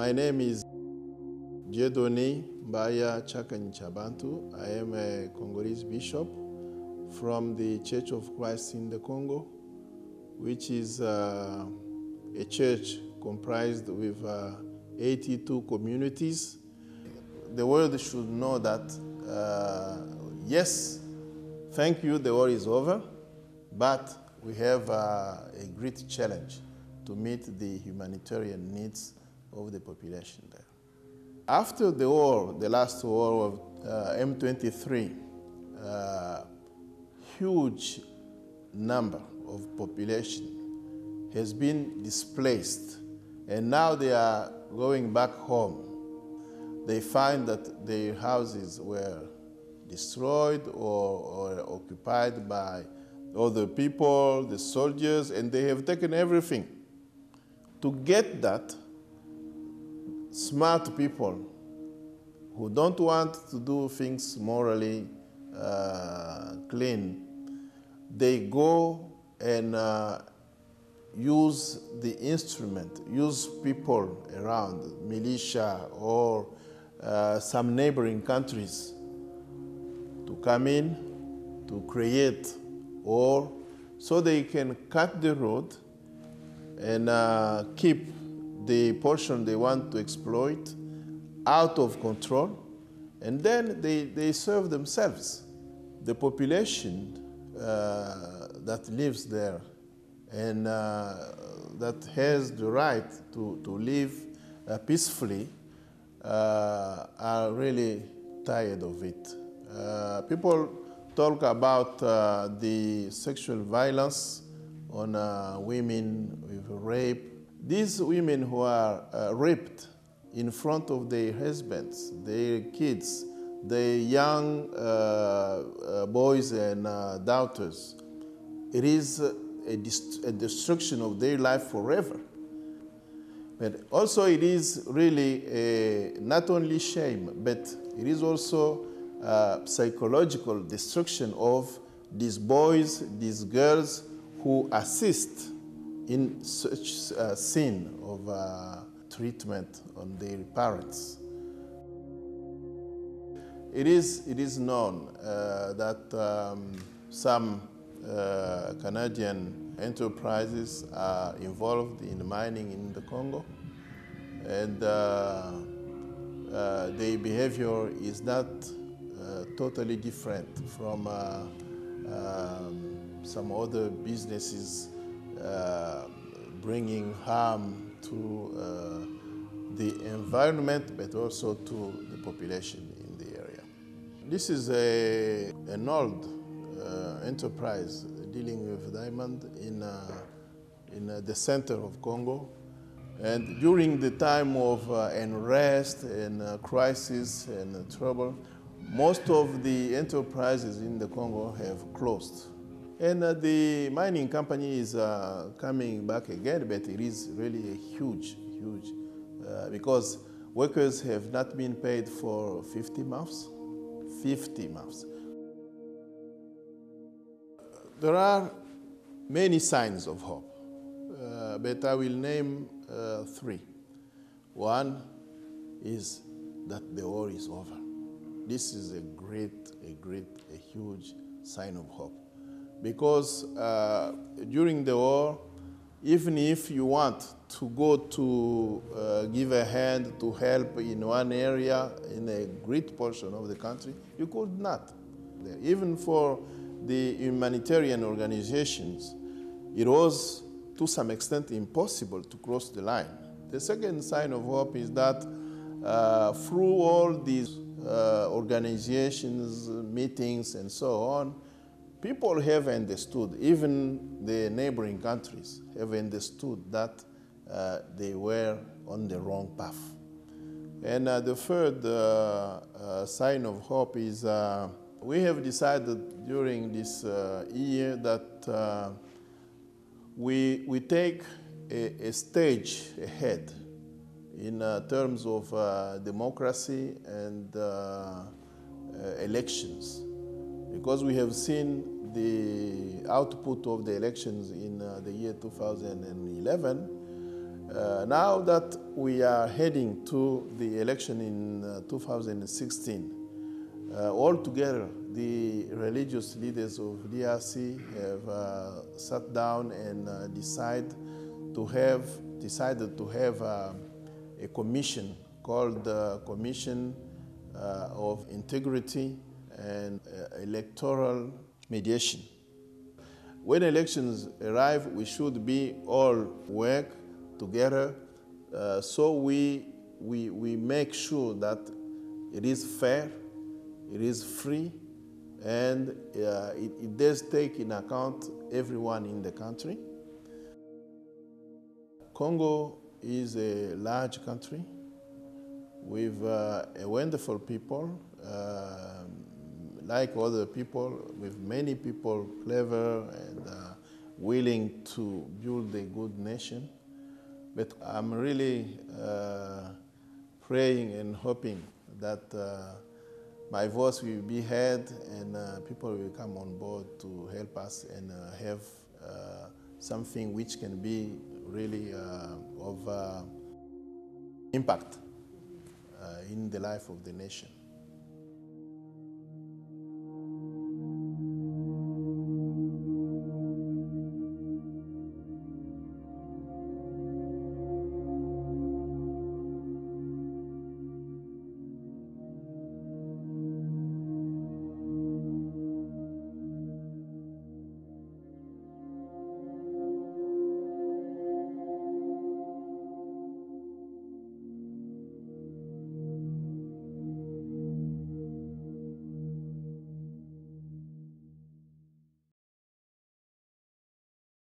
My name is Dieudonné Mbaya Tshiakany. I am a Congolese bishop from the Church of Christ in the Congo, which is a church comprised with 82 communities. The world should know that, yes, thank you, the war is over, but we have a great challenge to meet the humanitarian needs of the population there. After the war, the last war of M23, huge number of population has been displaced, and now they are going back home. They find that their houses were destroyed or occupied by other people, the soldiers, and they have taken everything. To get that, smart people who don't want to do things morally clean, they go and use the instrument, use people around, militia or some neighboring countries to come in, to create, or so they can cut the road and keep the portion they want to exploit out of control, and then they serve themselves. The population that lives there and that has the right to live peacefully are really tired of it. People talk about the sexual violence on women with rape. These women who are raped in front of their husbands, their kids, their young boys and daughters, it is a destruction of their life forever. But also it is really not only shame, but it is also psychological destruction of these boys, these girls who assist in such a sin of treatment on their parents. It is known that some Canadian enterprises are involved in mining in the Congo, and their behavior is not totally different from some other businesses bringing harm to the environment, but also to the population in the area. This is an old enterprise dealing with diamond in the center of Congo. And during the time of unrest and crisis and trouble, most of the enterprises in the Congo have closed. And the mining company is coming back again, but it is really a huge, because workers have not been paid for 50 months. 50 months. There are many signs of hope, but I will name 3. One is that the war is over. This is a huge sign of hope. Because during the war, even if you want to go to give a hand to help in one area, in a great portion of the country, you could not. Even for the humanitarian organizations, it was to some extent impossible to cross the line. The second sign of hope is that through all these organizations, meetings, and so on, people have understood, even the neighboring countries have understood that they were on the wrong path. And the third sign of hope is we have decided during this year that we take a stage ahead in terms of democracy and elections. Because we have seen the output of the elections in the year 2011, Now that we are heading to the election in 2016, altogether the religious leaders of DRC have sat down and decided to have a commission called the Commission of Integrity and Electoral Mediation. When elections arrive, we should be all work together so we make sure that it is fair, it is free, and it does take in account everyone in the country. Congo is a large country with a wonderful people, like other people, with many people clever and willing to build a good nation. But I'm really praying and hoping that my voice will be heard and people will come on board to help us and have something which can be really of impact in the life of the nation.